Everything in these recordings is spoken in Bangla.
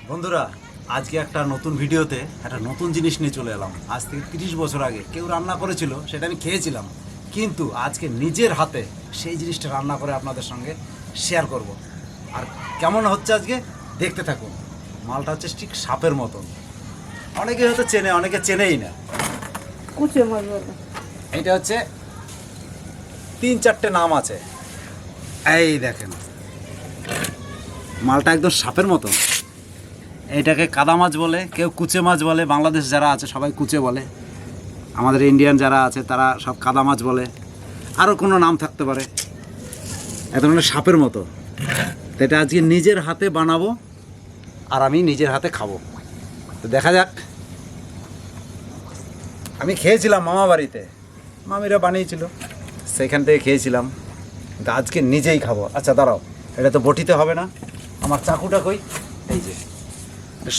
বন্ধুরা, আজকে একটা নতুন ভিডিওতে একটা নতুন জিনিস নিয়ে চলে এলাম। আজ থেকে 30 বছর আগে কেউ রান্না করেছিল, সেটা আমি খেয়েছিলাম, কিন্তু আজকে নিজের হাতে সেই জিনিসটা রান্না করে আপনাদের সঙ্গে শেয়ার করব। আর কেমন হচ্ছে আজকে দেখতে থাকুন। মালটা হচ্ছে ঠিক সাপের মতন। অনেকে হয়তো চেনে, অনেকে চেনেই না। কুচে মাছ বলে এটা হচ্ছে 3-4টে নাম আছে। এই দেখেন, মালটা একদম সাপের মতন। এটাকে কাদা মাছ বলে, কেউ কুচে মাছ বলে। বাংলাদেশ যারা আছে সবাই কুচে বলে, আমাদের ইন্ডিয়ান যারা আছে তারা সব কাদা মাছ বলে, আরও কোনো নাম থাকতে পারে। এত মানে সাপের মতো। তো এটা আজকে নিজের হাতে বানাবো আর আমি নিজের হাতে খাবো। তো দেখা যাক। আমি খেয়েছিলাম মামা বাড়িতে, মামিরা বানিয়েছিল, সেখান থেকে খেয়েছিলাম, কিন্তু আজকে নিজেই খাবো। আচ্ছা দাঁড়াও, এটা তো বটিতে হবে না, আমার চাকুটা কই? এই যে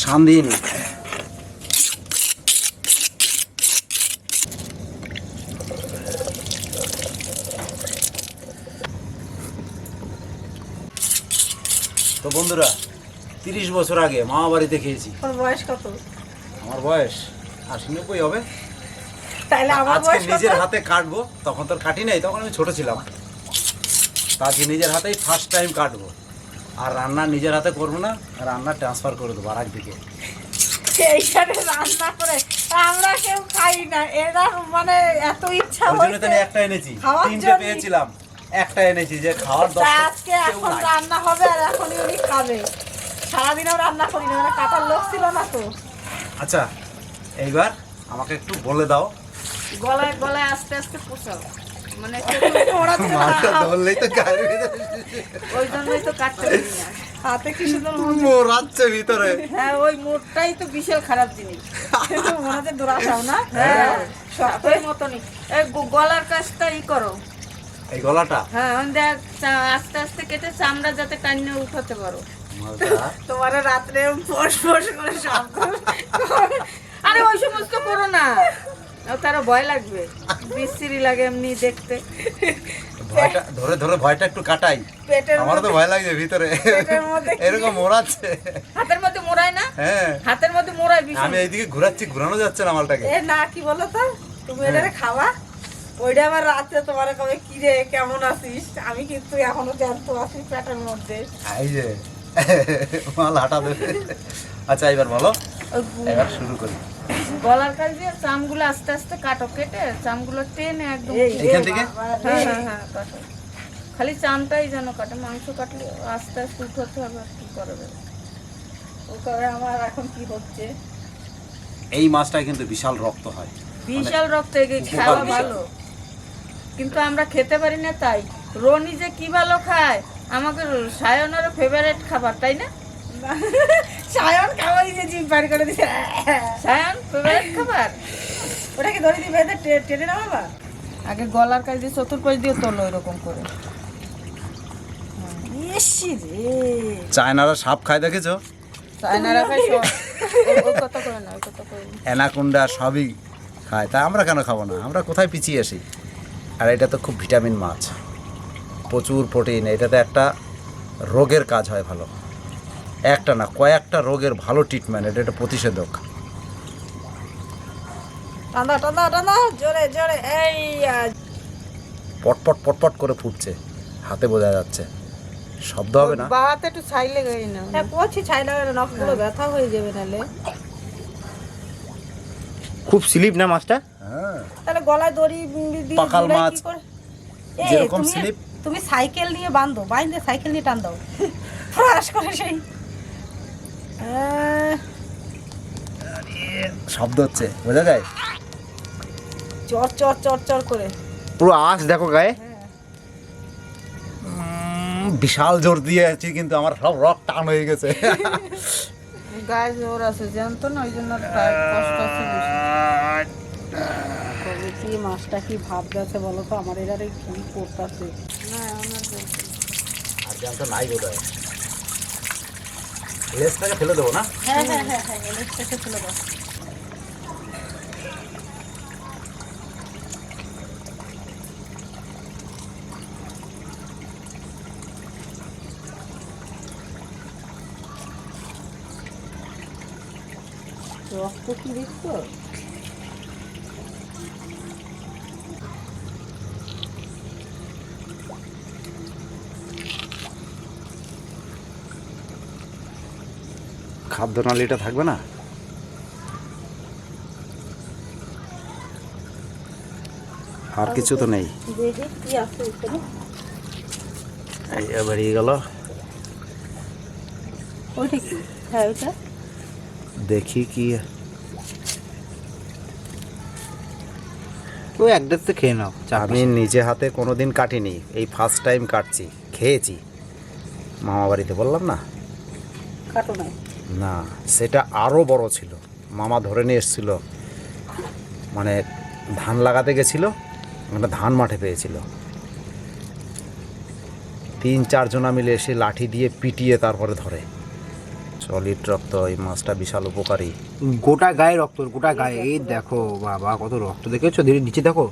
শান দিয়ে নি। তো বন্ধুরা, 30 বছর আগে মামা বাড়িতে খেয়েছি। ওর বয়স কত? আমার বয়স 80-90 হবে। তাইলে আমার আজকে বয়স নিজের কত? হাতে কাটবো, তখন তো আর কাটি নাই, তখন আমি ছোট ছিলাম। তা আজকে নিজের হাতেই ফার্স্ট টাইম কাটবো। আর রান্না নিজের হাতে করবো না, রান্না ট্রান্সফার করে দেবো আর একদিকে। এইখানে রান্না করে আমরা কেউ খাই না, এরা মানে এত ইচ্ছা ওই জন্য তো আমি হয়েছে একটা এনেছি, খাওয়ার 3টে জন্য। পেয়েছিলাম, একটা এনেছি যে খাওয়ার তা দরকার আজকে এখন রান্না হবে আর এখনই উনি খাবে। সারাদিনও রান্না করি না, মানে কাটার লোক ছিল না তো। আচ্ছা, এইবার আমাকে একটু বলে দাও। গলায় গলায় আস্তে আস্তে পোষাও, মানে মাছটা ধরলেই তো গায়ের ভিতরে ওই জন্যই তো কাটতে পারি না। হাতে কি সুন্দর মোড়াচ্ছে ভিতরে। হ্যাঁ, ওই মোটটাই তো বিশাল খারাপ জিনিস। মনে হচ্ছে দোরাসাও না? হ্যাঁ, শক্তই মতনই। এই গলার কাজটা করো। এই গলাটা হ্যাঁ, দেখ আস্তে আস্তে কেটে চামড়া যাতে কান্নে উঠাতে পারো। মালটা তোমার রাত্রে ফোস ফোস করে শব্দ। আরে ওই সমস্ত করো না, তারও ভয় লাগবে, বিশ্রী লাগে এমনি দেখতে। ভয়টা ধরে ধরে ভয়টা একটু কাটাই। পেটের আমার তো ভয় লাগছে ভিতরে, পেটের মধ্যে কি? এরকম মোড়াচ্ছে। হাতের মধ্যে মোড়ায় না? হ্যাঁ, হাতের মধ্যে মোড়ায় আমি ভীষণ। এইদিকে ঘোরাচ্ছি, ঘোরানো যাচ্ছে না মালটাকে। এ না, কি বলো তো, তুমি এটারে খাওয়া, ওইটা আবার রাতে তোমার কবে কি রে কেমন আছিস, আমি কিন্তু এখনো জ্যান্ত আছি পেটের মধ্যে। এই যে মাল হাঁটা দেবে। আচ্ছা এবার বলো, এবার শুরু করি। গলার কাছ দিয়ে চামগুলো আস্তে আস্তে কাটো, কেটে চামগুলো টেনে একদম এখান থেকে? হ্যাঁ হ্যাঁ হ্যাঁ কাটো। খালি চামটাই যেন কাটে, মাংস কাটলে আস্তে আস্তে উঠাতে হবে। আর কি করবে ও করে। আমার এখন কি হচ্ছে, এই মাছটা কিন্তু বিশাল রক্ত হয়, বিশাল রক্ত এগিয়ে উপকার খাওয়া বিশাল। ভালো, কিন্তু আমরা খেতে পারি না। তাই রনি যে কি ভালো খায়, আমাকে সায়নেরও ফেভারিট খাবার, তাই না? সায়ন খাওয়াই যে জিভ বার করে দিছে। সায়ন ফেভারিট খাবার ওটাকে ধরে দিবে, টেনে না বাবা। আগে গলার কাছ দিয়ে চতুর্পাশ দিয়ে তোলো এরকম করে। ইসি রে, চায়নারা সাপ খায় দেখেছো? চায়নারা খায় সব। ওই কথা করে না, ওই কথা করে না। অ্যানাকোন্ডা সবই খায়, তা আমরা কেন খাবো না? আমরা কোথায় পিছিয়ে আসি? আর এটা তো খুব ভিটামিন মাছ, প্রচুর প্রোটিন। এটাতে একটা রোগের কাজ হয় ভালো, একটা না কয়েকটা রোগের ভালো ট্রিটমেন্ট। এটা একটা প্রতিষেধক। টানা টানা টানা জোরে জোরে, এই পটপট পটপট করে ফুটছে, হাতে বোঝা যাচ্ছে, শব্দ হবে না। বাহাতে একটু ছাই লেগে না। হ্যাঁ কোচি ছাই লাগালে নখগুলো ব্যথা হয়ে যাবে নালে। খুব স্লিপ না মাছটা? হ্যাঁ, তাহলে গলায় দড়ি দিয়ে পাকাল ঝুলাই মাছ, কি করে? যেরকম স্লিপ। তুমি সাইকেল নিয়ে বাঁধো, বাইন্ধে সাইকেল নিয়ে টান দাও ফ্রাস করে সেই শব্দ হচ্ছে, বোঝা যায়। চর চর চর চর করে। পুরো আঁশ দেখো গায়ে। বিশাল জোর দিয়ে আছি, কিন্তু আমার সব রক টান হয়ে গেছে। গায়ে জোর আছে জানতো না, ওই জন্য কষ্ট আছে বেশি। কি মাছটা কি ভাব যাচ্ছে বলো তো, আমার এবারে কি করতেছে না। আমার আর জানতো নাই বোধ হয়। লেজটাকে ফেলে দেবো না? হ্যাঁ হ্যাঁ হ্যাঁ হ্যাঁ, লেজটাকে ফেলে দাও। রক্ত কি দেখছো? খাদ্যনালীটা থাকবে না? আর কিছু তো নেই। দেখি কি আছে এখানে। এই বেরিয়ে গেল। ওইটা কি? হ্যাঁ ওইটা দেখি কি। ওই এক দেড়তে খেয়ে নাও। আমি নিজে হাতে কোনোদিন কাটিনি, এই ফার্স্ট টাইম কাটছি। খেয়েছি মামা বাড়িতে, বললাম না? কাটো না। না, সেটা আরও বড় ছিল। মামা ধরে নিয়ে এসেছিল, মানে ধান লাগাতে গেছিল, মানে ধান মাঠে পেয়েছিল। 3-4 জনা মিলে এসে লাঠি দিয়ে পিটিয়ে তারপরে ধরে। সলিড রক্ত, এই মাছটা বিশাল উপকারী। গোটা গায়ে রক্ত, গোটা গায়ে। এই দেখো বাবা, কত রক্ত দেখেছো? ধীরে নিচে দেখো।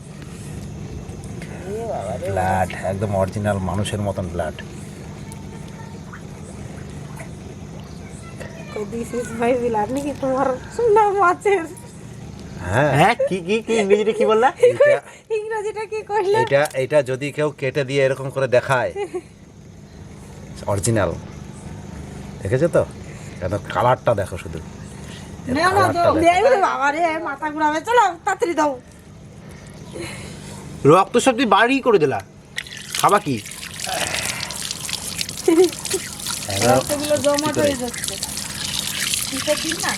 ব্লাড একদম অরিজিনাল মানুষের মতন ব্লাড। দিস ইজ মাই বিলার নাকি তোমার নাম আছে? হ্যাঁ, হ্যাঁ, কি কি কি ইংরেজিতে কি বললা? ইংরেজিটা কি কইলা? এটা যদি কেউ কেটে দিয়ে এরকম করে দেখায়, অরিজিনাল। দেখেছো তো? কেন কালারটা দেখো শুধু। এর না না কালারটা দাও, দেখো। ওরে বাবা রে, মাথা ঘুরাবে। চলো তাড়াতাড়ি দাও। রক্ত সব তুই বাড়ি করে দিলা, খাবা কি? এবার রক্তগুলো জমাট হয়ে যাচ্ছে। কিসের দিন না?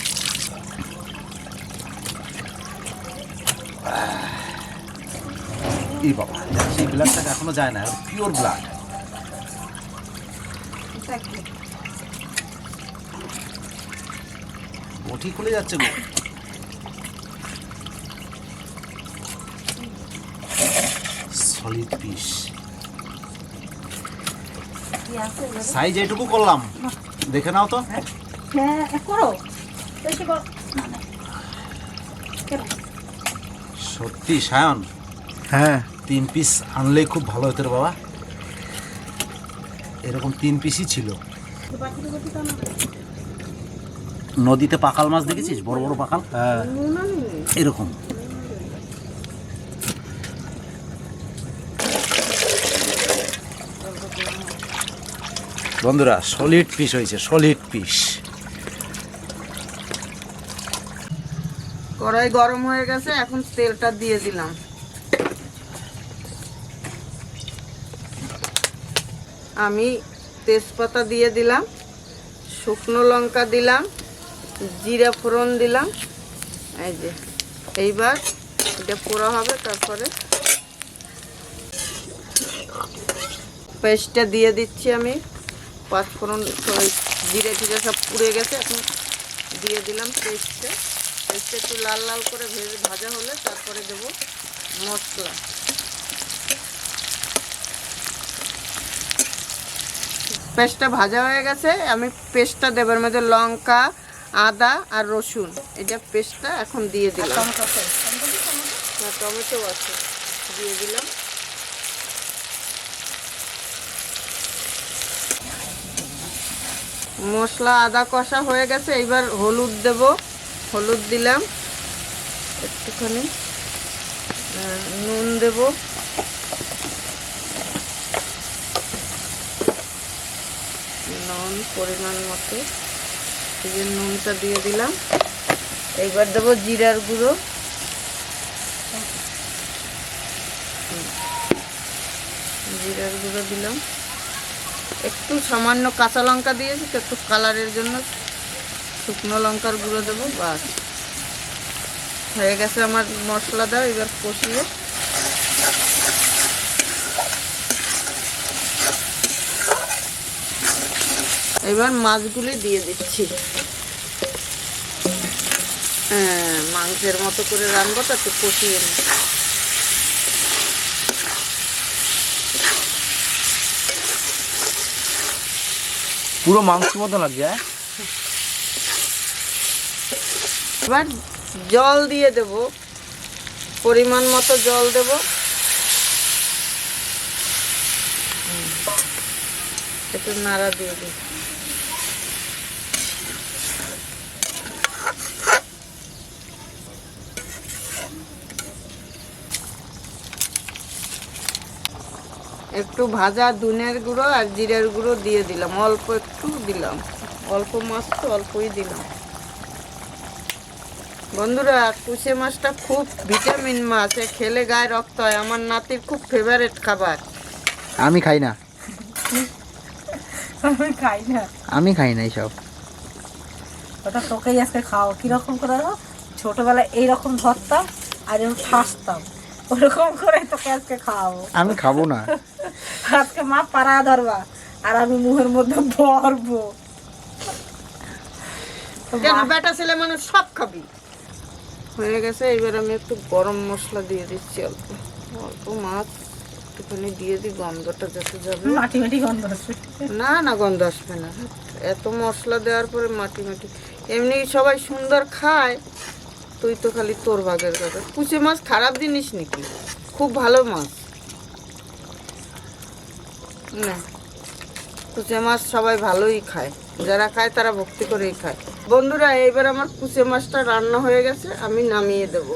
এই বাবা, সেই ব্লাডটা এখনো যায় না, পিওর ব্লাড। এটা কি? বটি খুলে যাচ্ছে গো। সলিড পিস, কি আছে এবারে? সাইজ এইটুকু করলাম, দেখে নাও তো। হ্যাঁ করো, বেশি করো। না না কেন? সত্যি সায়ন, হ্যাঁ, 3 পিস আনলেই খুব ভালো হতো রে বাবা। এরকম 3 পিসই ছিল। বাকিটা বাকি তো না। নদীতে পাকাল মাছ দেখেছিস? বড় বড় পাকাল, হ্যাঁ। নুন আনলি? এরকম। বন্ধুরা, সলিড পিস হয়েছে, সলিড পিস। কড়াই গরম হয়ে গেছে, এখন তেলটা দিয়ে দিলাম। আমি তেজপাতা দিয়ে দিলাম, শুকনো লঙ্কা দিলাম, জিরা ফোড়ন দিলাম। এই যে এইবার এটা পোড়া হবে, তারপরে পেস্টটা দিয়ে দিচ্ছি আমি। 5 ফোড়ন, জিরে টিরে সব পুড়ে গেছে, এখন দিয়ে দিলাম পেস্টটা। পেস্টটা একটু লাল লাল করে ভাজা হলে তারপরে দেব মশলা। পেস্টটা ভাজা হয়ে গেছে, আমি পেস্টটা দেবার মধ্যে লঙ্কা, আদা আর রসুন, এটা পেস্টটা এখন দিয়ে দিলাম। না, টমেটো আছে, দিয়ে দিলাম। মশলা আদা কষা হয়ে গেছে, এইবার হলুদ দেব। হলুদ দিলাম একটুখানি, নুন দেব, নুন পরিমাণ মতো, এই যে নুনটা দিয়ে দিলাম। এইবার দেবো জিরার গুঁড়ো, জিরার গুঁড়ো দিলাম। একটু সামান্য কাঁচা লঙ্কা দিয়েছি তো, একটু কালারের জন্য শুকনো লঙ্কার গুঁড়ো দেবো। বাস, হয়ে গেছে আমার মশলা দাও। এবার কষিয়ে এবার মাছগুলি দিয়ে দিচ্ছি। হ্যাঁ, মাংসের মতো করে রান্নাবো তো, একটু কষিয়ে নিই। পুরো মাংস মতো লাগছে। এবার জল দিয়ে দেব, পরিমাণ মতো জল দেব। একটু নাড়া দিয়ে দিই। একটু ভাজা ধনের গুঁড়ো আর জিরের গুঁড়ো দিয়ে দিলাম, অল্প একটু দিলাম, অল্প মাছ তো অল্পই দিলাম। বন্ধুরা কুচে মাছটা খুব ভিটামিন মাছ, এ খেলে গায়ে রক্ত হয়। আমার নাতির খুব ফেভারিট খাবার। আমি খাই না, আমি খাই না। আমি খাই না এইসব। ওটা তোকেই আজকে খাও। কিরকম করে জানো? ছোটবেলায় এইরকম ধরতাম আর এরকম ঠাসতাম, ওরকম করে তোকে আজকে খাওয়াবো। আমি খাবো না। আজকে মা পাড়া ধরবা আর আমি মুখের মধ্যে ভরবো। কেন বেটা ছেলে মানুষ সব খাবি। হয়ে গেছে, এবার আমি একটু গরম মশলা দিয়ে দিচ্ছি, অল্প অল্প মাছ একটুখানি দিয়ে দিই, গন্ধটা যাতে যাবে। মাটি মাটি গন্ধ হচ্ছে। না না, গন্ধ আসবে না, এত মশলা দেওয়ার পরে মাটি মাটি। এমনি সবাই সুন্দর খায়, তুই তো খালি তোর ভাগের কথা। কুচে মাছ খারাপ জিনিস নাকি? খুব ভালো মাছ না, কুচে মাছ সবাই ভালোই খায়, যারা খায় তারা ভক্তি করেই খায়। বন্ধুরা এইবার আমার কুচে মাছটা রান্না হয়ে গেছে, আমি নামিয়ে দেবো।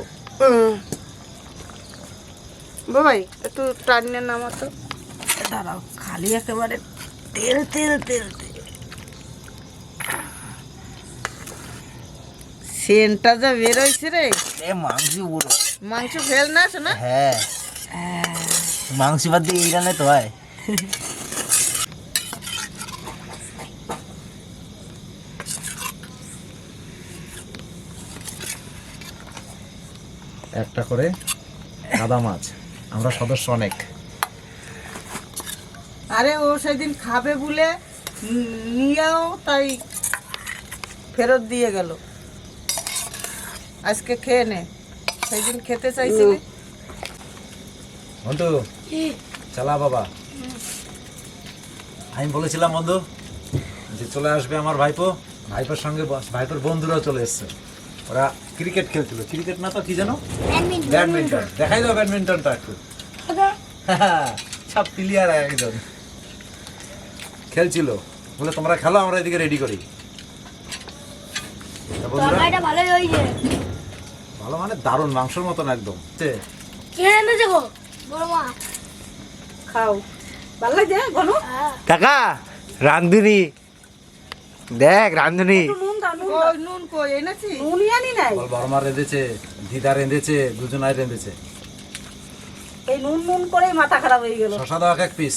বাবাই একটু টানিয়ে নামাতো। দাঁড়াও, খালি একেবারে তেল তেল তেল তেল। সেন্টটা যা বেরোইছে রে, মাংস বলো। মাংস ফেল না শোনা। হ্যাঁ, মাংস বাদ দিয়ে এই রান্নায় তো হয়। একটা করে কাদা মাছ, আমরা সদস্য অনেক। আরে ও সেদিন খাবে বলে নিয়েও তাই ফেরত দিয়ে গেল। আজকে খেয়ে নে, সেদিন খেতে চাইছিলি। বন্ধু চালা বাবা, আমি বলেছিলাম বন্ধু যে চলে আসবে আমার ভাইপো, ভাইপোর সঙ্গে ভাইপোর বন্ধুরাও চলে এসছে। ওরা ক্রিকেট খেলছিল, ক্রিকেট না তো কি জানো, ব্যাডমিন্টন। দেখাই দাও ব্যাডমিন্টনটা একটু। সব প্লেয়ার একজন খেলছিল, বলে তোমরা খেলো, আমরা এদিকে রেডি করি। তা বন্ধুরা, ভালো মানে দারুণ, মাংসের মতন একদম। খাও, ভালো লাগে বলো। কাকা রান্ধুনি, দেখ রান্ধুনি। নুন দাও, নুন কই নুন কই এনেছি? নুনই আনি নাই। বল বর্মা রেঁধেছে, দিদা রেঁধেছে, দুজনাই রেঁধেছে। এই নুন নুন করেই মাথা খারাপ হয়ে গেল। শশা দাও এক পিস।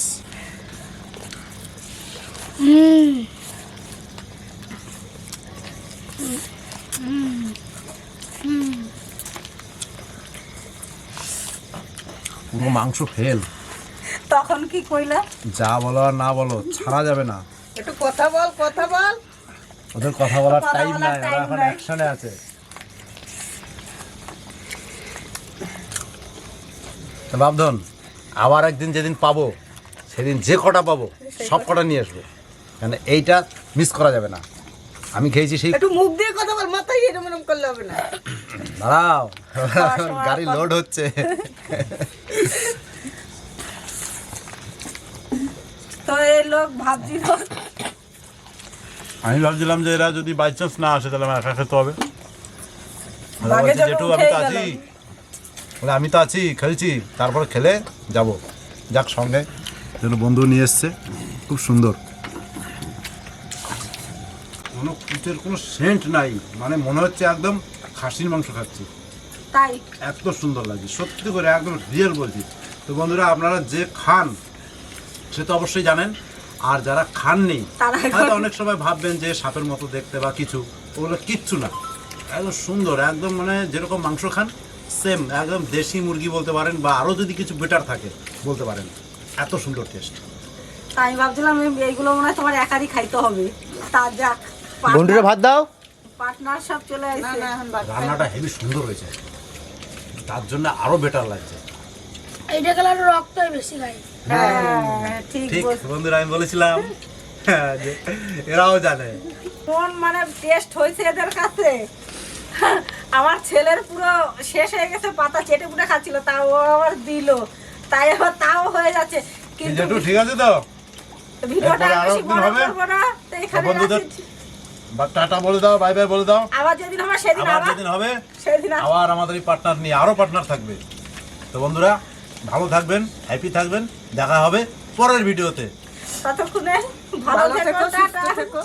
পুরো মাংস ফেল। তখন কি কইলা? যা বলো আর না বলো, ছাড়া যাবে না। একটু কথা বল, কথা বল। ওদের কথা বলার কথা টাইম বলার নাই, ওরা time এখন নাই। অ্যাকশনে আছে। তো বাবধন, আবার একদিন যেদিন পাবো, সেদিন যে কটা পাবো সব কটা নিয়ে আসবো, মানে এইটা মিস করা যাবে না। আমি খেয়েছি সেই। একটু মুখ দিয়ে কথা বল, মাথায় এরম এরম করলে হবে না। দাঁড়াও, গাড়ি লোড হচ্ছে। তো এই লোক ভাবছিল, আমি ভাবছিলাম যে এরা যদি বাই চান্স না আসে তাহলে আমার একা খেতে হবে। বাঘে যখন জেঠু আমি উঠেই তো গেল। আছি, বলে আমি তো আছি, খেলছি, তারপরে খেলে যাব। যাক, সঙ্গে যেন বন্ধু নিয়ে এসছে, খুব সুন্দর। কোনো কুচের কোনো সেন্ট নাই, মানে মনে হচ্ছে একদম খাসির মাংস খাচ্ছি, তাই এত সুন্দর লাগছে সত্যি করে, একদম রিয়েল বলছি। তো বন্ধুরা, আপনারা যে খান সে তো অবশ্যই জানেন, আর যারা খাননি তারা এখন- হয়তো অনেক সময় ভাববেন যে সাপের মতো দেখতে বা কিছু, ওগুলো কিচ্ছু না, একদম সুন্দর, একদম মানে যেরকম মাংস খান সেম, একদম দেশি মুরগি বলতে পারেন, বা আরও যদি কিছু বেটার থাকে বলতে পারেন, এত সুন্দর টেস্ট। তাই ভাবছিলাম এইগুলো মনে হয় তোমার একারই খাইতে হবে। তা যাক, বন্ধুরা ভাত দাও। পার্টনার সব চলে না আসছে। না, এখন বাদ। রান্নাটা হেভি সুন্দর হয়েছে, তার জন্য আরো বেটার লাগছে। এইটা কালার রক্তই বেশি খাই। হ্যাঁ, ঠিক ঠিক বলছো। বন্ধুরা, আমি বলেছিলাম যে এরাও জানে। কোন মানে টেস্ট হয়েছে এদের কাছে। আমার ছেলের পুরো শেষ হয়ে গেছে, পাতা চেটে পুটে খাচ্ছিল, তাও ও আবার দিল, তাই আবার তাও হয়ে যাচ্ছে। কিন্তু জেঠু ঠিক আছে তো? ভিডিওটা এরপরে আরো বেশি একদিন বড় হবে? করবো না, তো এখানে বন্ধুদের রাখছি। বা টাটা বলে দাও, বাই বাই বলে দাও। আবার যেদিন হবে সেদিন আবার আবার যেদিন হবে সেদিন আবার আমাদের এই পার্টনার নিয়ে আরো পার্টনার থাকবে। তো বন্ধুরা, ভালো থাকবেন, হ্যাপি থাকবেন। দেখা হবে পরের ভিডিওতে। ততক্ষণে ভালো ভালো থেকো, থেকো, সুস্থ টাটা। থেকো।